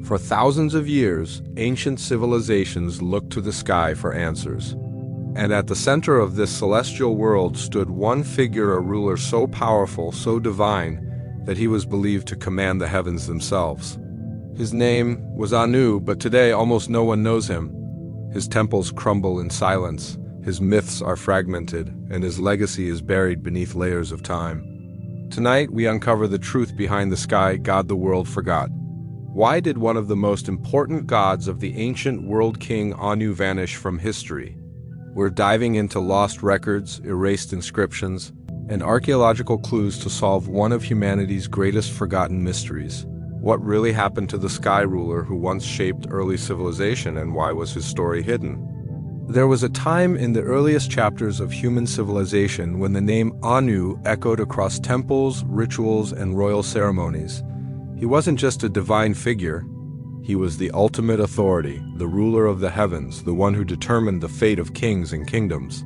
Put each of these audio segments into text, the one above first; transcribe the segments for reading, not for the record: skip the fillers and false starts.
For thousands of years, ancient civilizations looked to the sky for answers. And at the center of this celestial world stood one figure, a ruler so powerful, so divine, that he was believed to command the heavens themselves. His name was Anu, but today almost no one knows him. His temples crumble in silence, his myths are fragmented, and his legacy is buried beneath layers of time. Tonight, we uncover the truth behind the sky God the world forgot. Why did one of the most important gods of the ancient world, King Anu, vanish from history? We're diving into lost records, erased inscriptions, and archaeological clues to solve one of humanity's greatest forgotten mysteries. What really happened to the sky ruler who once shaped early civilization, and why was his story hidden? There was a time in the earliest chapters of human civilization when the name Anu echoed across temples, rituals, and royal ceremonies. He wasn't just a divine figure. He was the ultimate authority, the ruler of the heavens, the one who determined the fate of kings and kingdoms.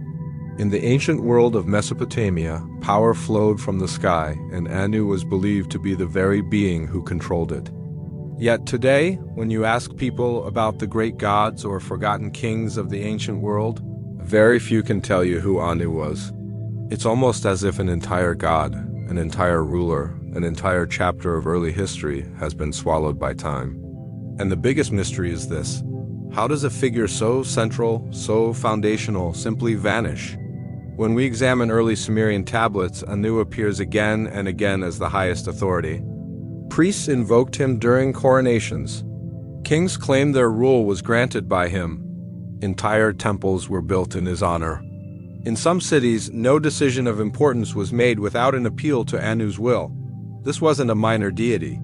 In the ancient world of Mesopotamia, power flowed from the sky, and Anu was believed to be the very being who controlled it. Yet today, when you ask people about the great gods or forgotten kings of the ancient world, very few can tell you who Anu was. It's almost as if an entire god, an entire ruler, an entire chapter of early history has been swallowed by time. And the biggest mystery is this: how does a figure so central, so foundational, simply vanish? When we examine early Sumerian tablets, Anu appears again and again as the highest authority. Priests invoked him during coronations. Kings claimed their rule was granted by him. Entire temples were built in his honor. In some cities, no decision of importance was made without an appeal to Anu's will. This wasn't a minor deity.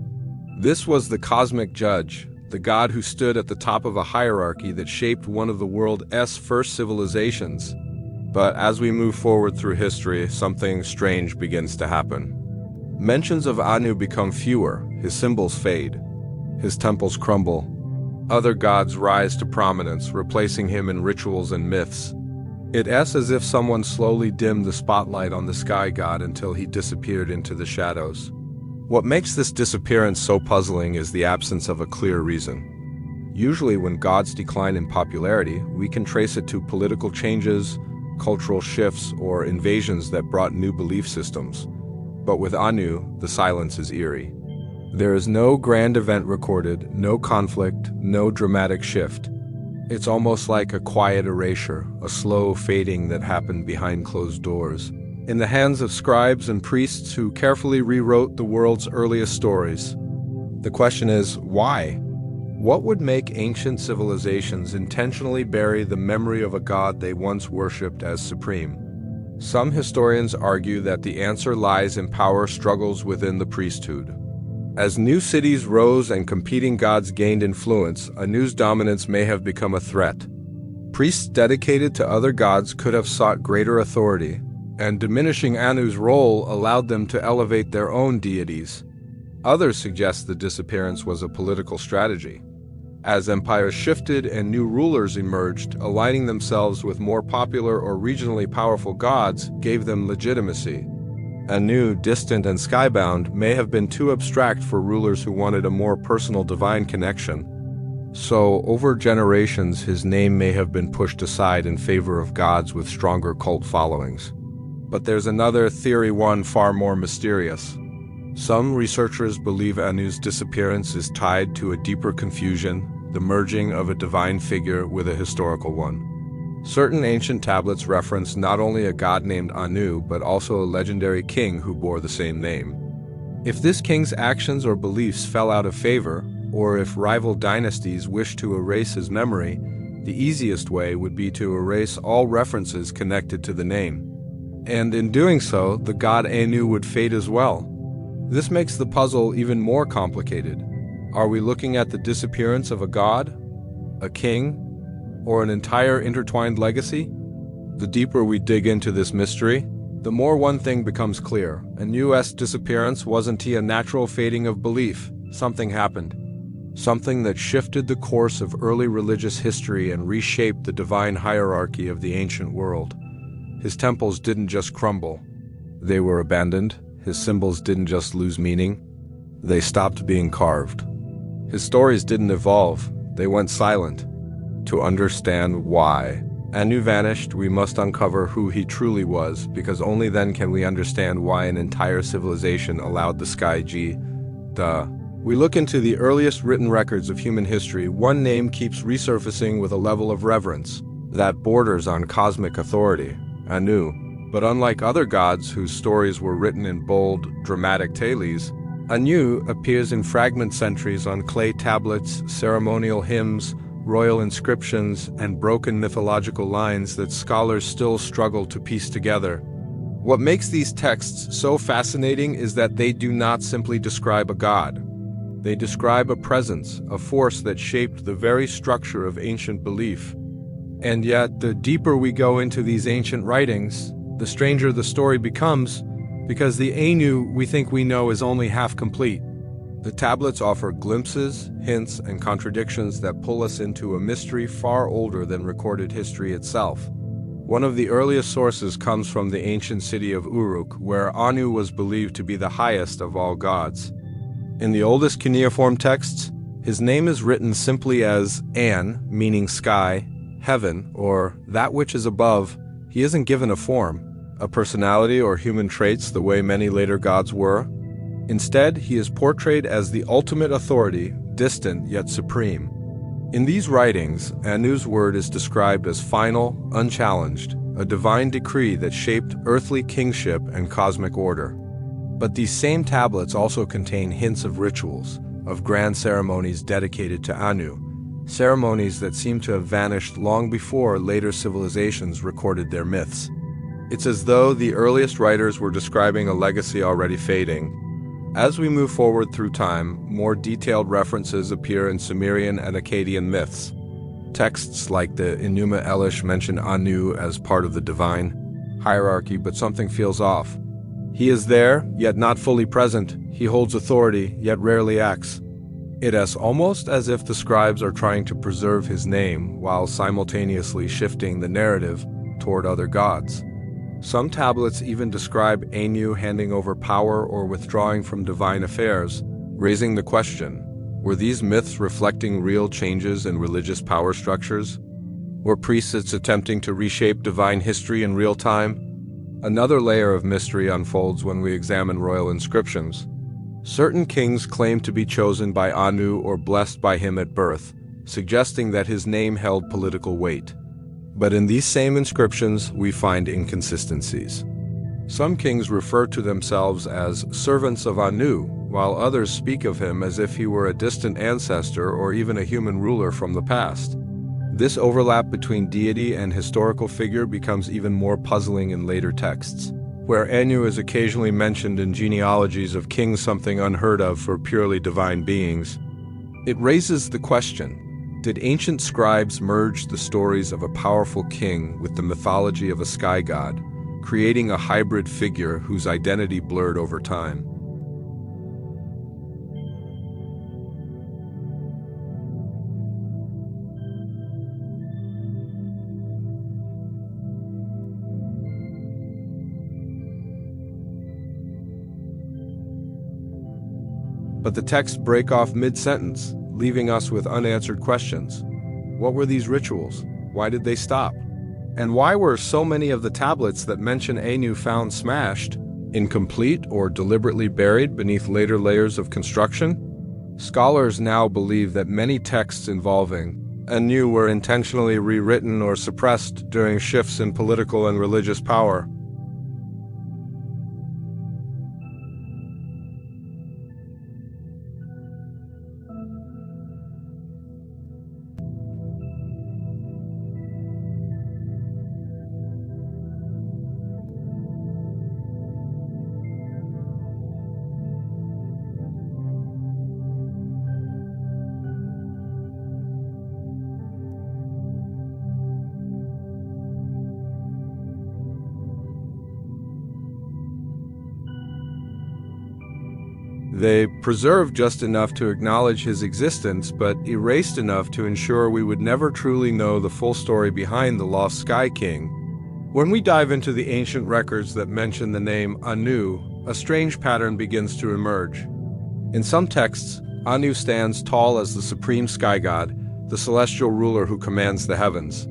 This was the cosmic judge, the god who stood at the top of a hierarchy that shaped one of the world's first civilizations. But as we move forward through history, something strange begins to happen. Mentions of Anu become fewer, his symbols fade, his temples crumble. Other gods rise to prominence, replacing him in rituals and myths. It's as if someone slowly dimmed the spotlight on the sky god until he disappeared into the shadows. What makes this disappearance so puzzling is the absence of a clear reason. Usually when gods decline in popularity, we can trace it to political changes, cultural shifts, or invasions that brought new belief systems. But with Anu, the silence is eerie. There is no grand event recorded, no conflict, no dramatic shift. It's almost like a quiet erasure, a slow fading that happened behind closed doors, in the hands of scribes and priests who carefully rewrote the world's earliest stories. The question is, why? What would make ancient civilizations intentionally bury the memory of a god they once worshipped as supreme? Some historians argue that the answer lies in power struggles within the priesthood. As new cities rose and competing gods gained influence, Anu's dominance may have become a threat. Priests dedicated to other gods could have sought greater authority, and diminishing Anu's role allowed them to elevate their own deities. Others suggest the disappearance was a political strategy. As empires shifted and new rulers emerged, aligning themselves with more popular or regionally powerful gods gave them legitimacy. Anu, distant and skybound, may have been too abstract for rulers who wanted a more personal divine connection. So, over generations, his name may have been pushed aside in favor of gods with stronger cult followings. But there's another theory, one far more mysterious. Some researchers believe Anu's disappearance is tied to a deeper confusion, the merging of a divine figure with a historical one. Certain ancient tablets reference not only a god named Anu, but also a legendary king who bore the same name. If this king's actions or beliefs fell out of favor, or if rival dynasties wished to erase his memory, the easiest way would be to erase all references connected to the name. And in doing so, the god Anu would fade as well. This makes the puzzle even more complicated. Are we looking at the disappearance of a god, a king, or an entire intertwined legacy? The deeper we dig into this mystery, the more one thing becomes clear. Anu's disappearance wasn't a natural fading of belief. Something happened. Something that shifted the course of early religious history and reshaped the divine hierarchy of the ancient world. His temples didn't just crumble. They were abandoned. His symbols didn't just lose meaning. They stopped being carved. His stories didn't evolve, they went silent. To understand why Anu vanished, we must uncover who he truly was, because only then can we understand why an entire civilization allowed the sky We look into the earliest written records of human history. One name keeps resurfacing with a level of reverence that borders on cosmic authority: Anu. But unlike other gods whose stories were written in bold, dramatic tales, Anu appears in fragment centuries on clay tablets, ceremonial hymns, royal inscriptions, and broken mythological lines that scholars still struggle to piece together. What makes these texts so fascinating is that they do not simply describe a god. They describe a presence, a force that shaped the very structure of ancient belief. And yet, the deeper we go into these ancient writings, the stranger the story becomes, because the Anu we think we know is only half complete. The tablets offer glimpses, hints, and contradictions that pull us into a mystery far older than recorded history itself. One of the earliest sources comes from the ancient city of Uruk, where Anu was believed to be the highest of all gods. In the oldest cuneiform texts, his name is written simply as An, meaning sky, heaven, or that which is above. He isn't given a form, a personality, or human traits the way many later gods were. Instead, he is portrayed as the ultimate authority, distant yet supreme. In these writings, Anu's word is described as final, unchallenged, a divine decree that shaped earthly kingship and cosmic order. But these same tablets also contain hints of rituals, of grand ceremonies dedicated to Anu, ceremonies that seem to have vanished long before later civilizations recorded their myths. It's as though the earliest writers were describing a legacy already fading. As we move forward through time, more detailed references appear in Sumerian and Akkadian myths. Texts like the Enuma Elish mention Anu as part of the divine hierarchy, but something feels off. He is there, yet not fully present. He holds authority, yet rarely acts. It is almost as if the scribes are trying to preserve his name while simultaneously shifting the narrative toward other gods. Some tablets even describe Anu handing over power or withdrawing from divine affairs, raising the question, were these myths reflecting real changes in religious power structures? Were priests attempting to reshape divine history in real time? Another layer of mystery unfolds when we examine royal inscriptions. Certain kings claim to be chosen by Anu or blessed by him at birth, suggesting that his name held political weight. But in these same inscriptions, we find inconsistencies. Some kings refer to themselves as servants of Anu, while others speak of him as if he were a distant ancestor or even a human ruler from the past. This overlap between deity and historical figure becomes even more puzzling in later texts, where Anu is occasionally mentioned in genealogies of kings, something unheard of for purely divine beings. It raises the question, did ancient scribes merge the stories of a powerful king with the mythology of a sky god, creating a hybrid figure whose identity blurred over time? But the texts break off mid-sentence, leaving us with unanswered questions. What were these rituals? Why did they stop? And why were so many of the tablets that mention Anu found smashed, incomplete, or deliberately buried beneath later layers of construction? Scholars now believe that many texts involving Anu were intentionally rewritten or suppressed during shifts in political and religious power. They preserved just enough to acknowledge his existence, but erased enough to ensure we would never truly know the full story behind the lost Sky King. When we dive into the ancient records that mention the name Anu, a strange pattern begins to emerge. In some texts, Anu stands tall as the supreme sky god, the celestial ruler who commands the heavens.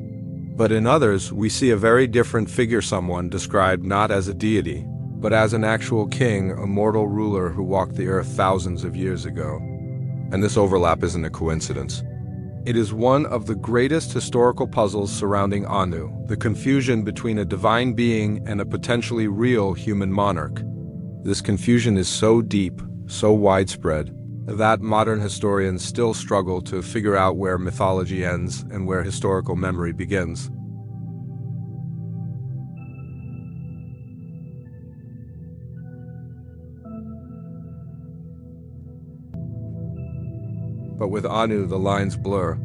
But in others, we see a very different figure, someone described not as a deity, but as an actual king, a mortal ruler who walked the earth thousands of years ago. And this overlap isn't a coincidence. It is one of the greatest historical puzzles surrounding Anu, the confusion between a divine being and a potentially real human monarch. This confusion is so deep, so widespread, that modern historians still struggle to figure out where mythology ends and where historical memory begins. But with Anu, the lines blur.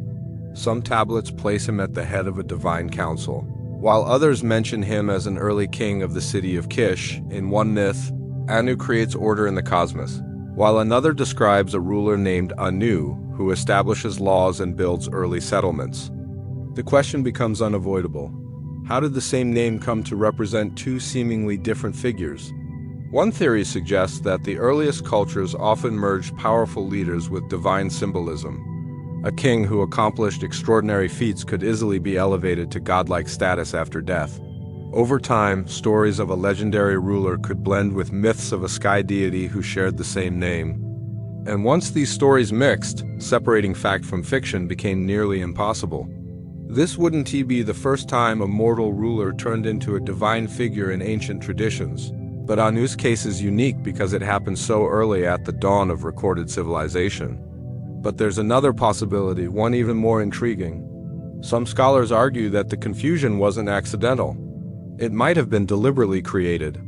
Some tablets place him at the head of a divine council, while others mention him as an early king of the city of Kish. In one myth, Anu creates order in the cosmos, while another describes a ruler named Anu who establishes laws and builds early settlements. The question becomes unavoidable. How did the same name come to represent two seemingly different figures? One theory suggests that the earliest cultures often merged powerful leaders with divine symbolism. A king who accomplished extraordinary feats could easily be elevated to godlike status after death. Over time, stories of a legendary ruler could blend with myths of a sky deity who shared the same name. And once these stories mixed, separating fact from fiction became nearly impossible. This wouldn't be the first time a mortal ruler turned into a divine figure in ancient traditions. But Anu's case is unique because it happened so early at the dawn of recorded civilization. But there's another possibility, one even more intriguing. Some scholars argue that the confusion wasn't accidental. It might have been deliberately created.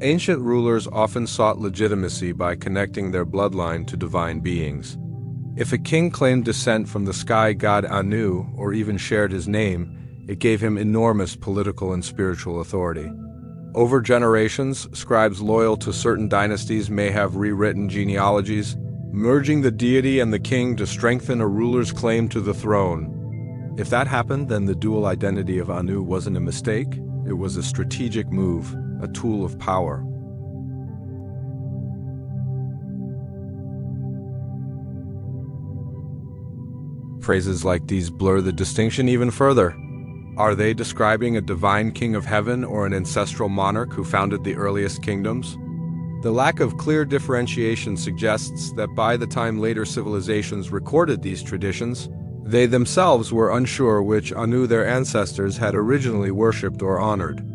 Ancient rulers often sought legitimacy by connecting their bloodline to divine beings. If a king claimed descent from the sky god Anu, or even shared his name, it gave him enormous political and spiritual authority. Over generations, scribes loyal to certain dynasties may have rewritten genealogies, merging the deity and the king to strengthen a ruler's claim to the throne. If that happened, then the dual identity of Anu wasn't a mistake. It was a strategic move, a tool of power. Phrases like these blur the distinction even further. Are they describing a divine king of heaven or an ancestral monarch who founded the earliest kingdoms? The lack of clear differentiation suggests that by the time later civilizations recorded these traditions, they themselves were unsure which Anu their ancestors had originally worshipped or honored.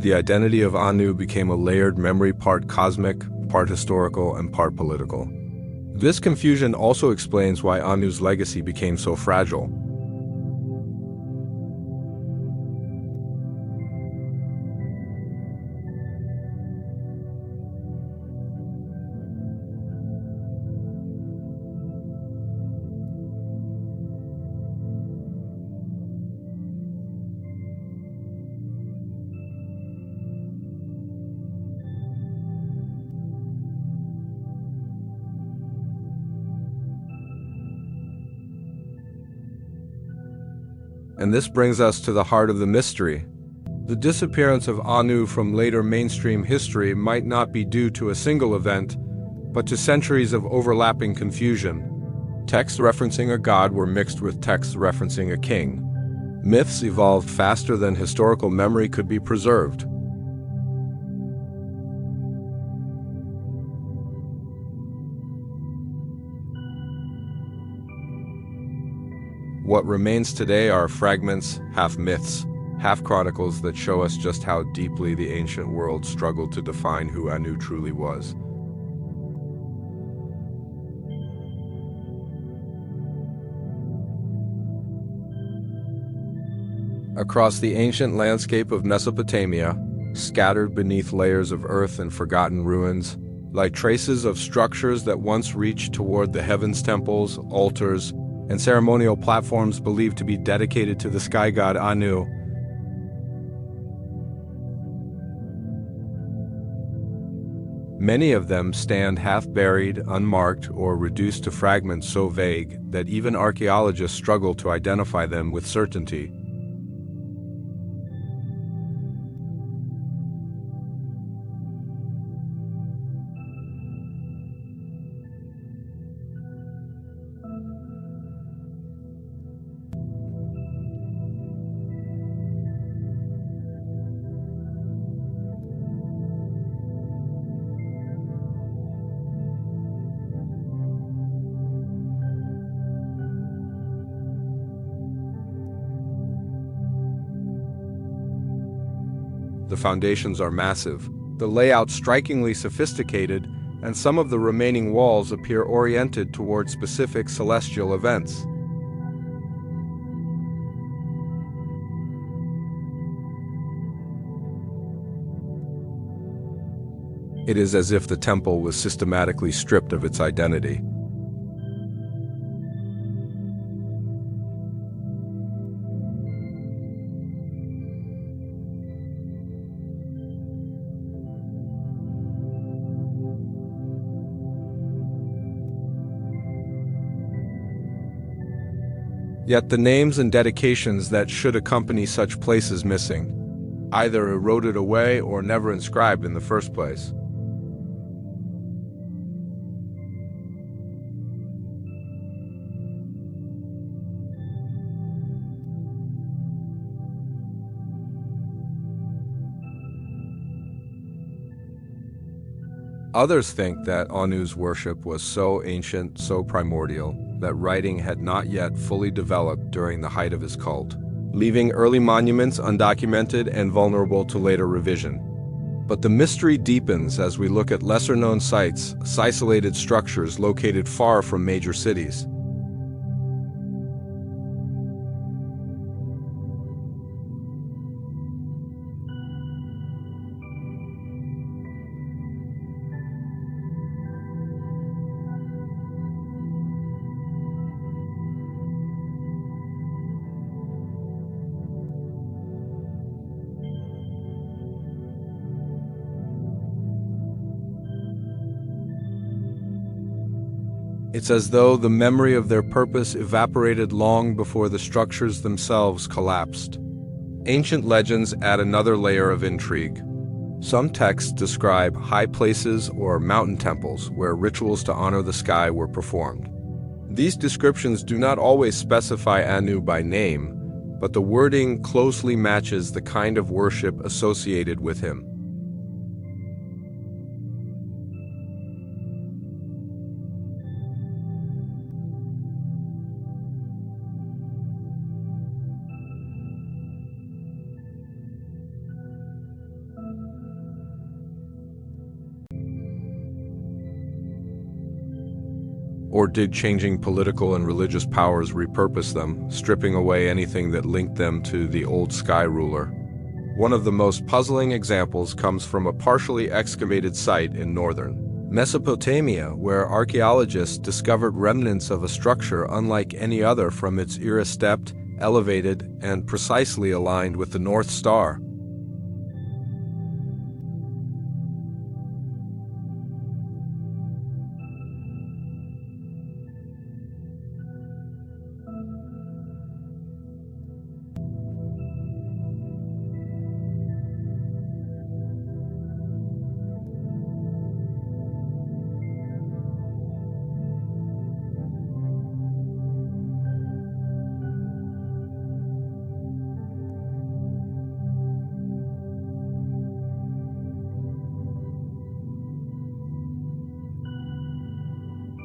The identity of Anu became a layered memory, part cosmic, part historical, and part political. This confusion also explains why Anu's legacy became so fragile. And this brings us to the heart of the mystery. The disappearance of Anu from later mainstream history might not be due to a single event, but to centuries of overlapping confusion. Texts referencing a god were mixed with texts referencing a king. Myths evolved faster than historical memory could be preserved. What remains today are fragments, half myths, half chronicles that show us just how deeply the ancient world struggled to define who Anu truly was. Across the ancient landscape of Mesopotamia, scattered beneath layers of earth and forgotten ruins, lie traces of structures that once reached toward the heavens, temples, altars, and ceremonial platforms believed to be dedicated to the sky god Anu. Many of them stand half-buried, unmarked, or reduced to fragments so vague that even archaeologists struggle to identify them with certainty. The foundations are massive, the layout strikingly sophisticated, and some of the remaining walls appear oriented toward specific celestial events. It is as if the temple was systematically stripped of its identity. Yet the names and dedications that should accompany such places missing, either eroded away or never inscribed in the first place. Others think that Anu's worship was so ancient, so primordial, that writing had not yet fully developed during the height of his cult, leaving early monuments undocumented and vulnerable to later revision. But the mystery deepens as we look at lesser-known sites, isolated structures located far from major cities. It's as though the memory of their purpose evaporated long before the structures themselves collapsed. Ancient legends add another layer of intrigue. Some texts describe high places or mountain temples where rituals to honor the sky were performed. These descriptions do not always specify Anu by name, but the wording closely matches the kind of worship associated with him. Or did changing political and religious powers repurpose them, stripping away anything that linked them to the old sky ruler? One of the most puzzling examples comes from a partially excavated site in northern Mesopotamia, where archaeologists discovered remnants of a structure unlike any other from its era stepped, elevated, and precisely aligned with the North Star.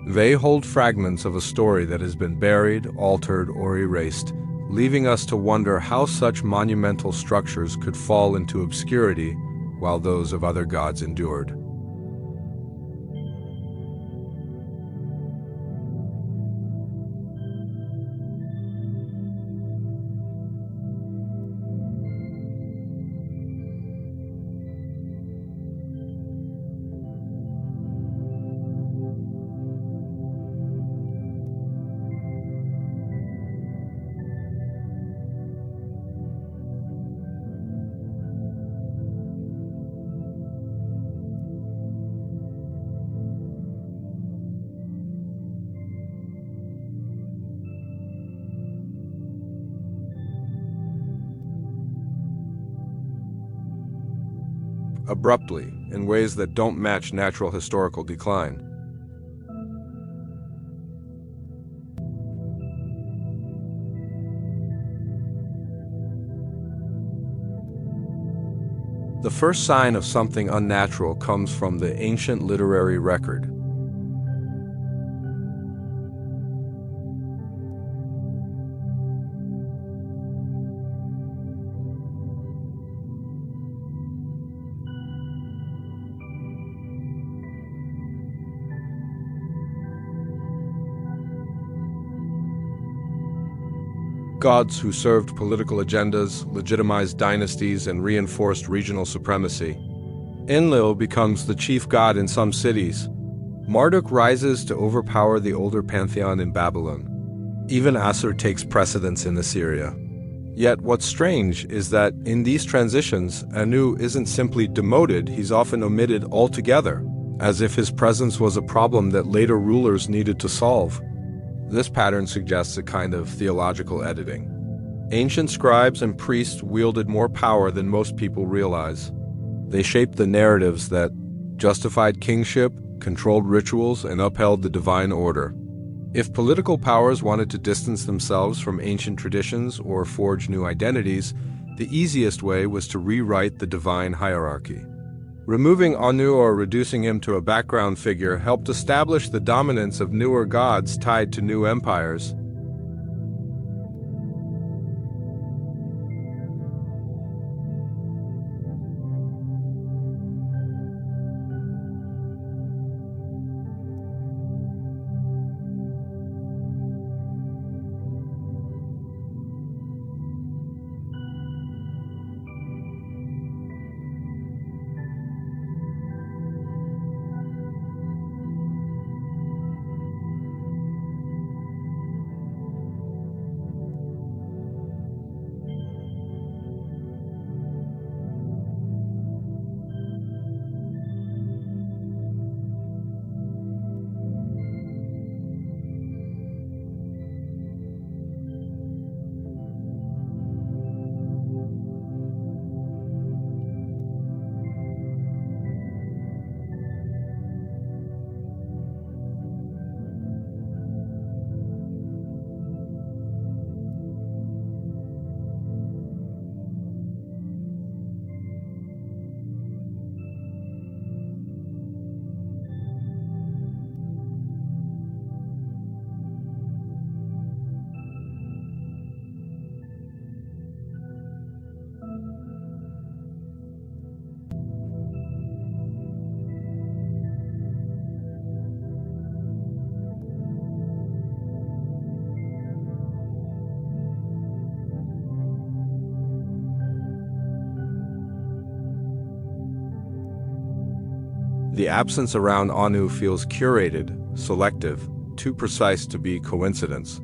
They hold fragments of a story that has been buried, altered, or erased, leaving us to wonder how such monumental structures could fall into obscurity while those of other gods endured. Abruptly, in ways that don't match natural historical decline. The first sign of something unnatural comes from the ancient literary record. Gods who served political agendas, legitimized dynasties, and reinforced regional supremacy. Enlil becomes the chief god in some cities. Marduk rises to overpower the older pantheon in Babylon. Even Assur takes precedence in Assyria. Yet what's strange is that in these transitions, Anu isn't simply demoted, he's often omitted altogether, as if his presence was a problem that later rulers needed to solve. This pattern suggests a kind of theological editing. Ancient scribes and priests wielded more power than most people realize. They shaped the narratives that justified kingship, controlled rituals, and upheld the divine order. If political powers wanted to distance themselves from ancient traditions or forge new identities, the easiest way was to rewrite the divine hierarchy. Removing Anu or reducing him to a background figure helped establish the dominance of newer gods tied to new empires. The absence around Anu feels curated, selective, too precise to be coincidence.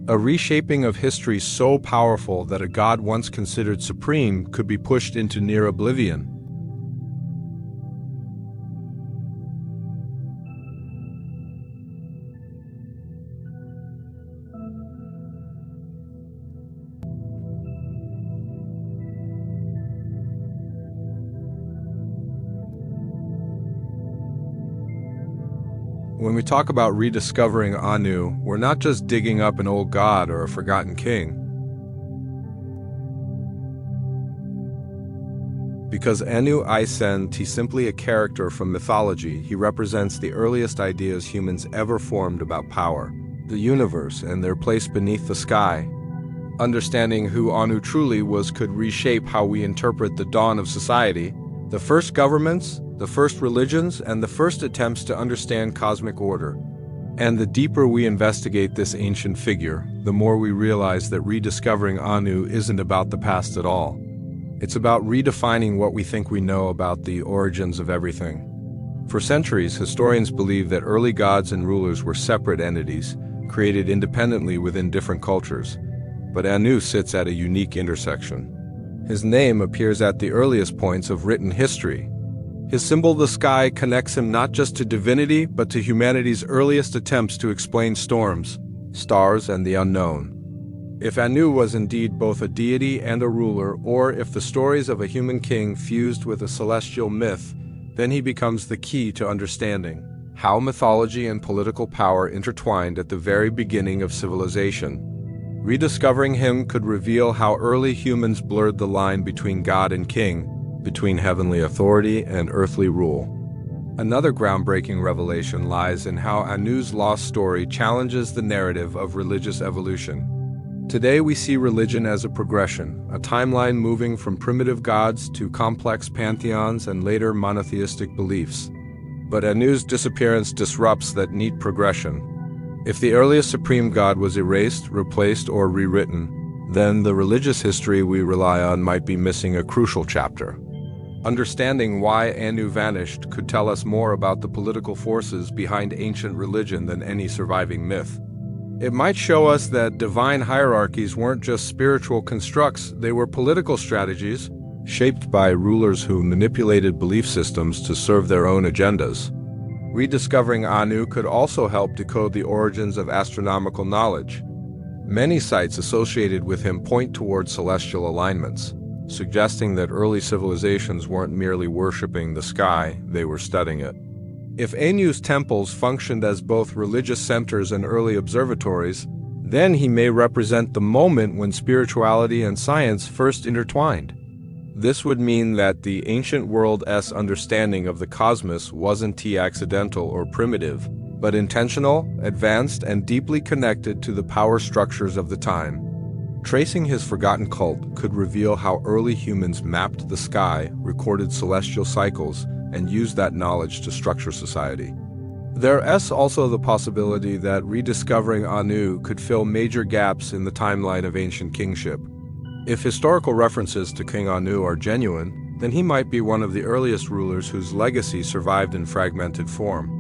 A reshaping of history so powerful that a god once considered supreme could be pushed into near oblivion. When we talk about rediscovering Anu, we're not just digging up an old god or a forgotten king. Because Anu Aisen is simply a character from mythology, he represents the earliest ideas humans ever formed about power, the universe, and their place beneath the sky. Understanding who Anu truly was could reshape how we interpret the dawn of society, the first governments, the first religions, and the first attempts to understand cosmic order. And the deeper we investigate this ancient figure, the more we realize that rediscovering Anu isn't about the past at all. It's about redefining what we think we know about the origins of everything. For centuries, historians believed that early gods and rulers were separate entities, created independently within different cultures. But Anu sits at a unique intersection. His name appears at the earliest points of written history. His symbol, the sky, connects him not just to divinity, but to humanity's earliest attempts to explain storms, stars, and the unknown. If Anu was indeed both a deity and a ruler, or if the stories of a human king fused with a celestial myth, then he becomes the key to understanding how mythology and political power intertwined at the very beginning of civilization. Rediscovering him could reveal how early humans blurred the line between God and king, between heavenly authority and earthly rule. Another groundbreaking revelation lies in how Anu's lost story challenges the narrative of religious evolution. Today we see religion as a progression, a timeline moving from primitive gods to complex pantheons and later monotheistic beliefs. But Anu's disappearance disrupts that neat progression. If the earliest supreme god was erased, replaced, or rewritten, then the religious history we rely on might be missing a crucial chapter. Understanding why Anu vanished could tell us more about the political forces behind ancient religion than any surviving myth. It might show us that divine hierarchies weren't just spiritual constructs, they were political strategies, shaped by rulers who manipulated belief systems to serve their own agendas. Rediscovering Anu could also help decode the origins of astronomical knowledge. Many sites associated with him point toward celestial alignments, suggesting that early civilizations weren't merely worshipping the sky, they were studying it. If Anu's temples functioned as both religious centers and early observatories, then he may represent the moment when spirituality and science first intertwined. This would mean that the ancient world's understanding of the cosmos wasn't accidental or primitive, but intentional, advanced, and deeply connected to the power structures of the time. Tracing his forgotten cult could reveal how early humans mapped the sky, recorded celestial cycles, and used that knowledge to structure society. There's also the possibility that rediscovering Anu could fill major gaps in the timeline of ancient kingship. If historical references to King Anu are genuine, then he might be one of the earliest rulers whose legacy survived in fragmented form.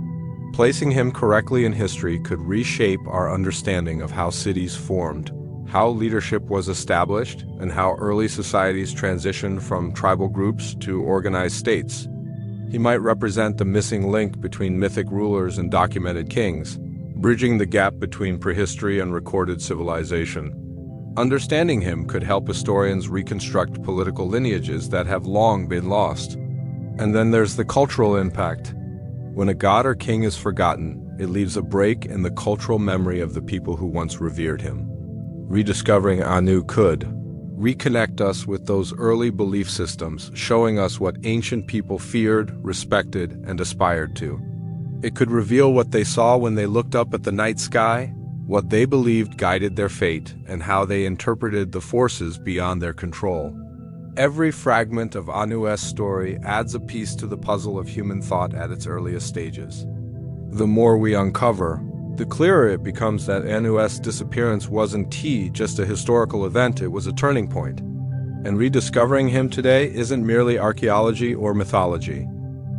Placing him correctly in history could reshape our understanding of how cities formed, how leadership was established, and how early societies transitioned from tribal groups to organized states. He might represent the missing link between mythic rulers and documented kings, bridging the gap between prehistory and recorded civilization. Understanding him could help historians reconstruct political lineages that have long been lost. And then there's the cultural impact. When a god or king is forgotten, it leaves a break in the cultural memory of the people who once revered him. Rediscovering Anu could reconnect us with those early belief systems, showing us what ancient people feared, respected, and aspired to. It could reveal what they saw when they looked up at the night sky, what they believed guided their fate, and how they interpreted the forces beyond their control. Every fragment of Anu's story adds a piece to the puzzle of human thought at its earliest stages. The more we uncover, the clearer it becomes that Anu's disappearance wasn't just a historical event, it was a turning point. And rediscovering him today isn't merely archaeology or mythology.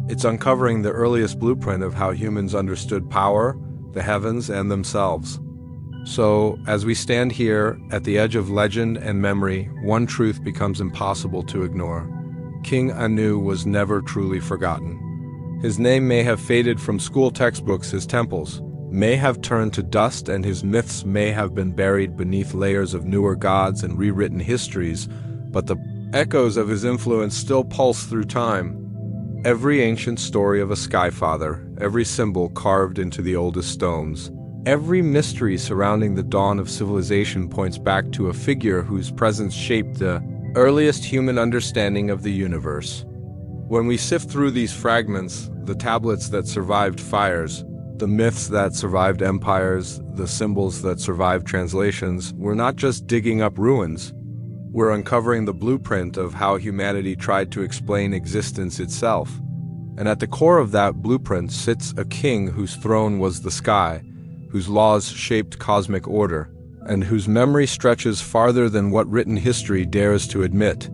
It's uncovering the earliest blueprint of how humans understood power, the heavens, and themselves. So, as we stand here at the edge of legend and memory, one truth becomes impossible to ignore. King Anu was never truly forgotten. His name may have faded from school textbooks, his temples may have turned to dust, and his myths may have been buried beneath layers of newer gods and rewritten histories, but the echoes of his influence still pulse through time. Every ancient story of a skyfather, every symbol carved into the oldest stones, every mystery surrounding the dawn of civilization points back to a figure whose presence shaped the earliest human understanding of the universe. When we sift through these fragments, the tablets that survived fires, the myths that survived empires, the symbols that survived translations, we're not just digging up ruins. We're uncovering the blueprint of how humanity tried to explain existence itself. And at the core of that blueprint sits a king whose throne was the sky, whose laws shaped cosmic order, and whose memory stretches farther than what written history dares to admit.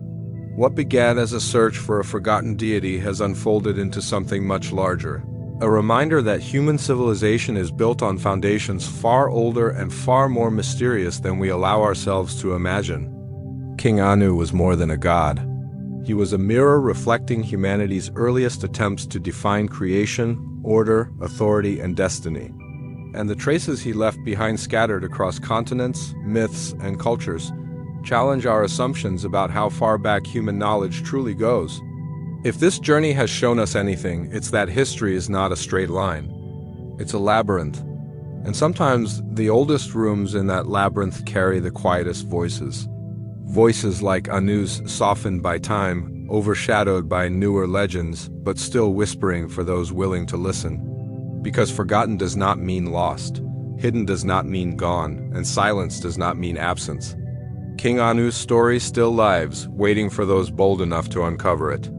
What began as a search for a forgotten deity has unfolded into something much larger. A reminder that human civilization is built on foundations far older and far more mysterious than we allow ourselves to imagine. King Anu was more than a god. He was a mirror reflecting humanity's earliest attempts to define creation, order, authority, and destiny. and the traces he left behind scattered across continents, myths, and cultures challenge our assumptions about how far back human knowledge truly goes. If this journey has shown us anything, it's that history is not a straight line. It's a labyrinth. And sometimes the oldest rooms in that labyrinth carry the quietest voices. Voices like Anu's, softened by time, overshadowed by newer legends, but still whispering for those willing to listen. Because forgotten does not mean lost, hidden does not mean gone, and silence does not mean absence. King Anu's story still lives, waiting for those bold enough to uncover it.